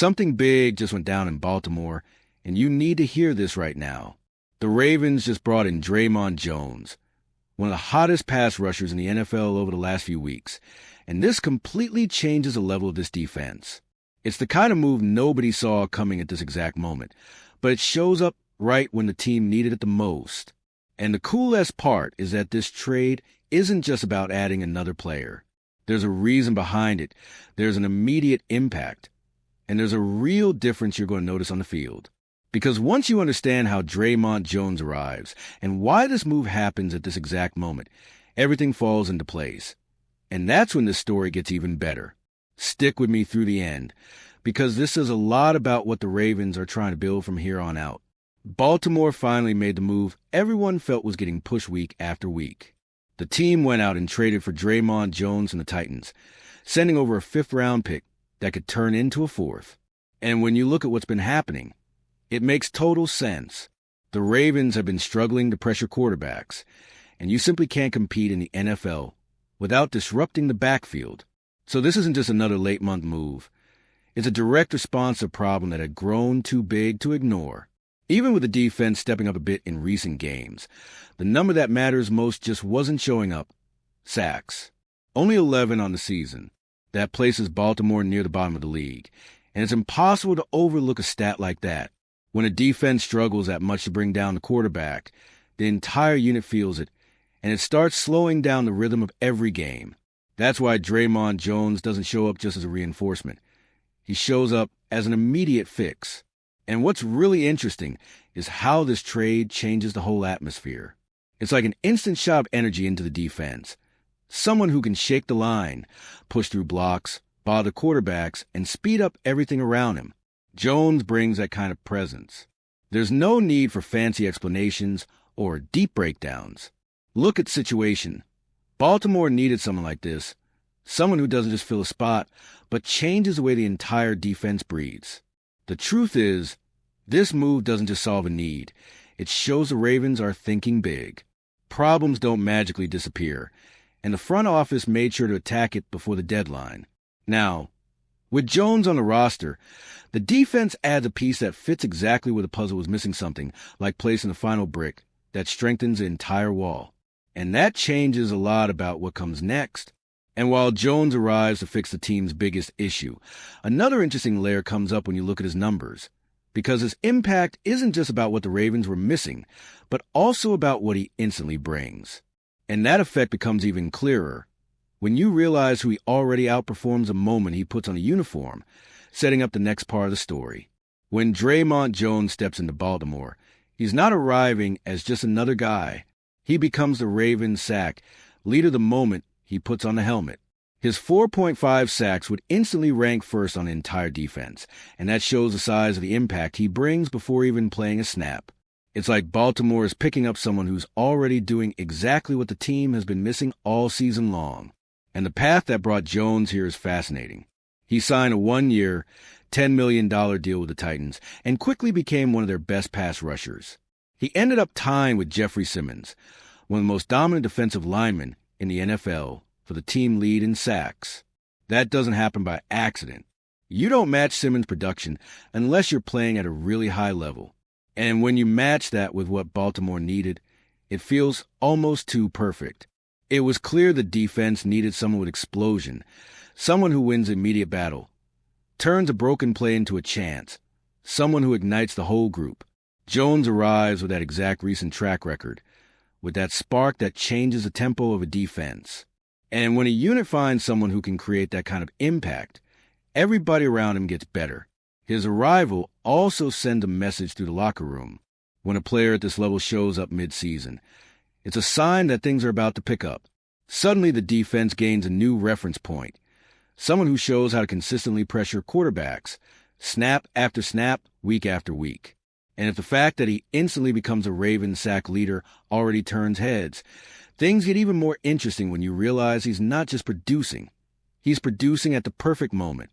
Something big just went down in Baltimore, and you need to hear this right now. The Ravens just brought in Draymond Jones, one of the hottest pass rushers in the NFL over the last few weeks, and this completely changes the level of this defense. It's the kind of move nobody saw coming at this exact moment, but it shows up right when the team needed it the most. And the coolest part is that this trade isn't just about adding another player. There's a reason behind it. There's an immediate impact. And there's a real difference you're going to notice on the field. Because once you understand how Draymond Jones arrives and why this move happens at this exact moment, everything falls into place. And that's when this story gets even better. Stick with me through the end, because this says a lot about what the Ravens are trying to build from here on out. Baltimore finally made the move everyone felt was getting pushed week after week. The team went out and traded for Draymond Jones and the Titans, sending over a fifth-round pick that could turn into a fourth. And when you look at what's been happening, it makes total sense. The Ravens have been struggling to pressure quarterbacks, and you simply can't compete in the NFL without disrupting the backfield. So this isn't just another late-month move. It's a direct response to a problem that had grown too big to ignore. Even with the defense stepping up a bit in recent games, the number that matters most just wasn't showing up. Sacks. Only 11 on the season. That places Baltimore near the bottom of the league, and it's impossible to overlook a stat like that. When a defense struggles that much to bring down the quarterback, the entire unit feels it, and it starts slowing down the rhythm of every game. That's why Draymond Jones doesn't show up just as a reinforcement. He shows up as an immediate fix. And what's really interesting is how this trade changes the whole atmosphere. It's like an instant shot of energy into the defense. Someone who can shake the line, push through blocks, bother quarterbacks, and speed up everything around him. Jones brings that kind of presence. There's no need for fancy explanations or deep breakdowns. Look at the situation. Baltimore needed someone like this, someone who doesn't just fill a spot, but changes the way the entire defense breathes. The truth is, this move doesn't just solve a need. It shows the Ravens are thinking big. Problems don't magically disappear, and the front office made sure to attack it before the deadline. Now, with Jones on the roster, the defense adds a piece that fits exactly where the puzzle was missing something, like placing the final brick that strengthens the entire wall. And that changes a lot about what comes next. And while Jones arrives to fix the team's biggest issue, another interesting layer comes up when you look at his numbers. Because his impact isn't just about what the Ravens were missing, but also about what he instantly brings. And that effect becomes even clearer when you realize who he already outperforms the moment he puts on a uniform, setting up the next part of the story. When Draymond Jones steps into Baltimore, he's not arriving as just another guy. He becomes the Ravens sack leader the moment he puts on the helmet. His 4.5 sacks would instantly rank first on the entire defense, and that shows the size of the impact he brings before even playing a snap. It's like Baltimore is picking up someone who's already doing exactly what the team has been missing all season long. And the path that brought Jones here is fascinating. He signed a 1-year, $10 million deal with the Titans and quickly became one of their best pass rushers. He ended up tying with Jeffrey Simmons, one of the most dominant defensive linemen in the NFL, for the team lead in sacks. That doesn't happen by accident. You don't match Simmons' production unless you're playing at a really high level. And when you match that with what Baltimore needed, it feels almost too perfect. It was clear the defense needed someone with explosion, someone who wins immediate battle, turns a broken play into a chance, someone who ignites the whole group. Jones arrives with that exact recent track record, with that spark that changes the tempo of a defense. And when a unit finds someone who can create that kind of impact, everybody around him gets better. His arrival also sends a message through the locker room. When a player at this level shows up mid-season, it's a sign that things are about to pick up. Suddenly the defense gains a new reference point, someone who shows how to consistently pressure quarterbacks, snap after snap, week after week. And if the fact that he instantly becomes a Ravens sack leader already turns heads, things get even more interesting when you realize he's not just producing. He's producing at the perfect moment.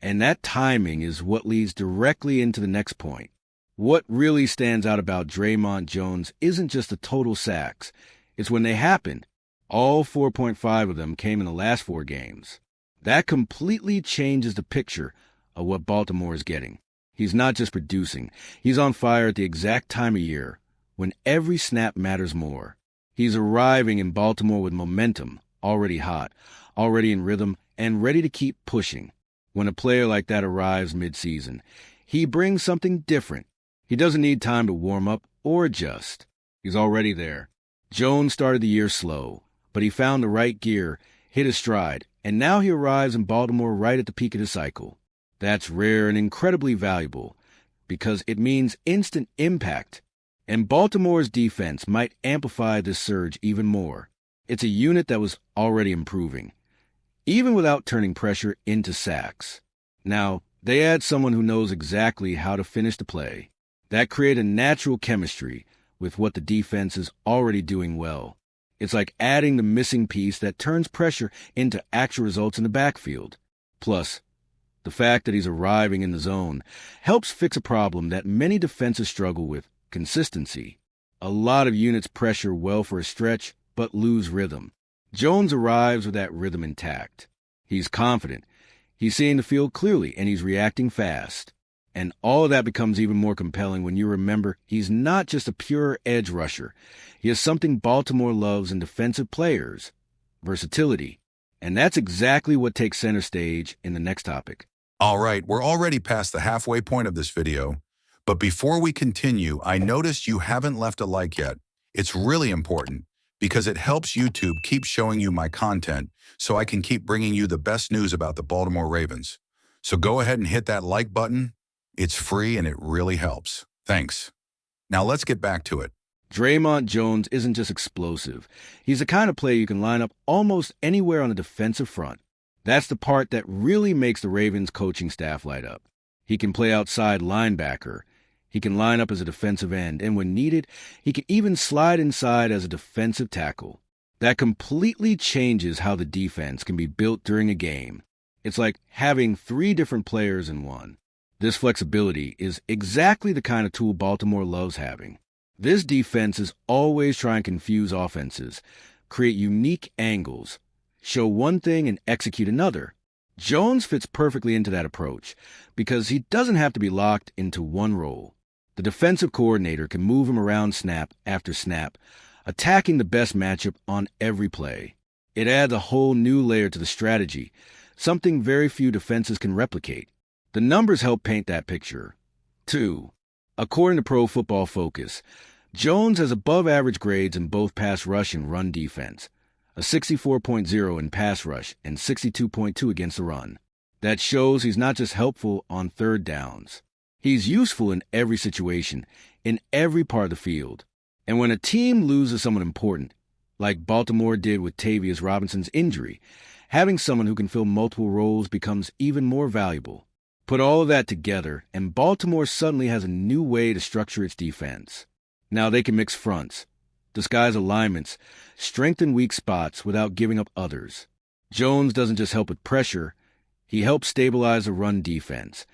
And that timing is what leads directly into the next point. What really stands out about Draymond Jones isn't just the total sacks. It's when they happened. All 4.5 of them came in the last 4 games. That completely changes the picture of what Baltimore is getting. He's not just producing, he's on fire at the exact time of year when every snap matters more. He's arriving in Baltimore with momentum, already hot, already in rhythm, and ready to keep pushing. When a player like that arrives mid-season, he brings something different. He doesn't need time to warm up or adjust. He's already there. Jones started the year slow, but he found the right gear, hit his stride, and now he arrives in Baltimore right at the peak of his cycle. That's rare and incredibly valuable because it means instant impact. And Baltimore's defense might amplify this surge even more. It's a unit that was already improving, even without turning pressure into sacks. Now, they add someone who knows exactly how to finish the play. That creates a natural chemistry with what the defense is already doing well. It's like adding the missing piece that turns pressure into actual results in the backfield. Plus, the fact that he's arriving in the zone helps fix a problem that many defenses struggle with: consistency. A lot of units pressure well for a stretch, but lose rhythm. Jones arrives with that rhythm intact. He's confident, he's seeing the field clearly, and he's reacting fast. And all of that becomes even more compelling when you remember he's not just a pure edge rusher. He has something Baltimore loves in defensive players: versatility. And that's exactly what takes center stage in the next topic. All right, we're already past the halfway point of this video, but before we continue, I noticed you haven't left a like yet. It's really important because it helps YouTube keep showing you my content so I can keep bringing you the best news about the Baltimore Ravens. So go ahead and hit that like button. It's free and it really helps. Thanks. Now let's get back to it. Dre'Mont Jones isn't just explosive. He's the kind of player you can line up almost anywhere on the defensive front. That's the part that really makes the Ravens coaching staff light up. He can play outside linebacker. He can line up as a defensive end, and when needed, he can even slide inside as a defensive tackle. That completely changes how the defense can be built during a game. It's like having 3 different players in one. This flexibility is exactly the kind of tool Baltimore loves having. This defense is always trying to confuse offenses, create unique angles, show one thing and execute another. Jones fits perfectly into that approach because he doesn't have to be locked into one role. The defensive coordinator can move him around snap after snap, attacking the best matchup on every play. It adds a whole new layer to the strategy, something very few defenses can replicate. The numbers help paint that picture. 2. According to Pro Football Focus, Jones has above-average grades in both pass rush and run defense, a 64.0 in pass rush and 62.2 against the run. That shows he's not just helpful on third downs. He's useful in every situation, in every part of the field. And when a team loses someone important, like Baltimore did with Tavius Robinson's injury, having someone who can fill multiple roles becomes even more valuable. Put all of that together, and Baltimore suddenly has a new way to structure its defense. Now they can mix fronts, disguise alignments, strengthen weak spots without giving up others. Jones doesn't just help with pressure, he helps stabilize the run defense,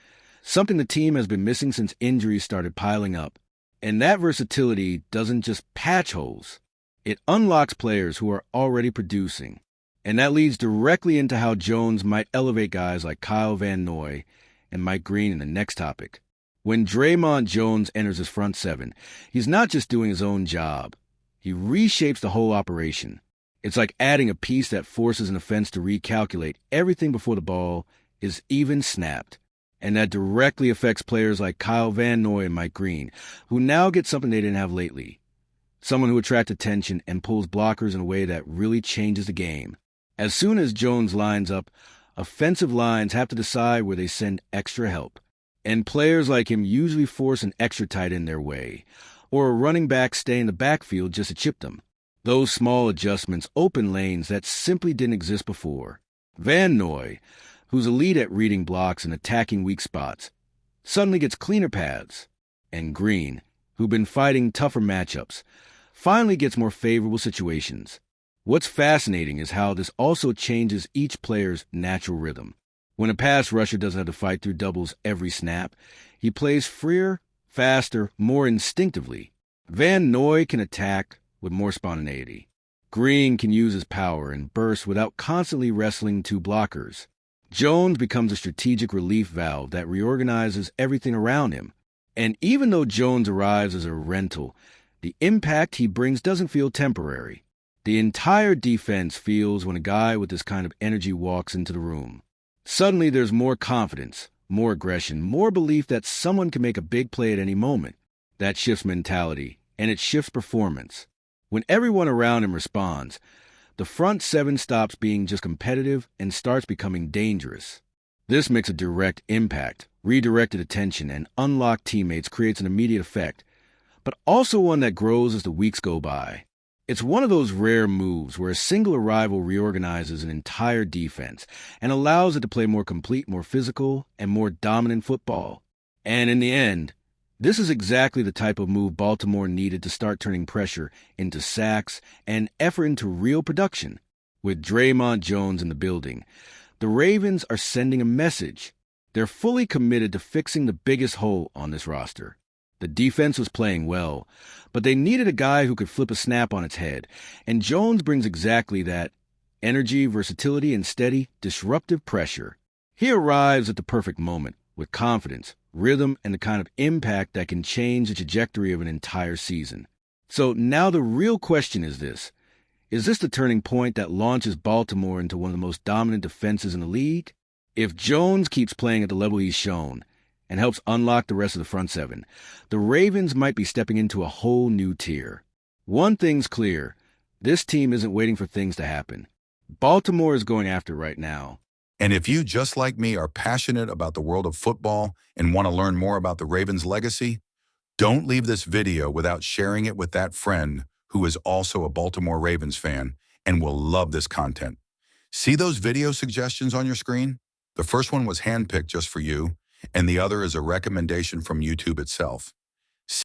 something the team has been missing since injuries started piling up. And that versatility doesn't just patch holes, it unlocks players who are already producing. And that leads directly into how Jones might elevate guys like Kyle Van Noy and Mike Green in the next topic. When Dre'Mont Jones enters his front 7, he's not just doing his own job. He reshapes the whole operation. It's like adding a piece that forces an offense to recalculate everything before the ball is even snapped. And that directly affects players like Kyle Van Noy and Mike Green, who now get something they didn't have lately. Someone who attracts attention and pulls blockers in a way that really changes the game. As soon as Jones lines up, offensive lines have to decide where they send extra help. And players like him usually force an extra tight end their way, or a running back stay in the backfield just to chip them. Those small adjustments open lanes that simply didn't exist before. Van Noy, who's elite at reading blocks and attacking weak spots, suddenly gets cleaner paths. And Green, who'd been fighting tougher matchups, finally gets more favorable situations. What's fascinating is how this also changes each player's natural rhythm. When a pass rusher doesn't have to fight through doubles every snap, he plays freer, faster, more instinctively. Van Noy can attack with more spontaneity. Green can use his power and burst without constantly wrestling two blockers. Jones becomes a strategic relief valve that reorganizes everything around him. And even though Jones arrives as a rental, the impact he brings doesn't feel temporary. The entire defense feels when a guy with this kind of energy walks into the room. Suddenly there's more confidence, more aggression, more belief that someone can make a big play at any moment. That shifts mentality, and it shifts performance. When everyone around him responds, the front seven stops being just competitive and starts becoming dangerous. This makes a direct impact. Redirected attention and unlocked teammates creates an immediate effect, but also one that grows as the weeks go by. It's one of those rare moves where a single arrival reorganizes an entire defense and allows it to play more complete, more physical, and more dominant football. And in the end, this is exactly the type of move Baltimore needed to start turning pressure into sacks and effort into real production. With Draymond Jones in the building, the Ravens are sending a message. They're fully committed to fixing the biggest hole on this roster. The defense was playing well, but they needed a guy who could flip a snap on its head, and Jones brings exactly that: energy, versatility, and steady, disruptive pressure. He arrives at the perfect moment, with confidence, rhythm, and the kind of impact that can change the trajectory of an entire season. So now the real question is this: is this the turning point that launches Baltimore into one of the most dominant defenses in the league? If Jones keeps playing at the level he's shown and helps unlock the rest of the front seven, the Ravens might be stepping into a whole new tier. One thing's clear: this team isn't waiting for things to happen. Baltimore is going after it right now. And if you, just like me, are passionate about the world of football and want to learn more about the Ravens' legacy, don't leave this video without sharing it with that friend who is also a Baltimore Ravens fan and will love this content. See those video suggestions on your screen? The first one was handpicked just for you, and the other is a recommendation from YouTube itself.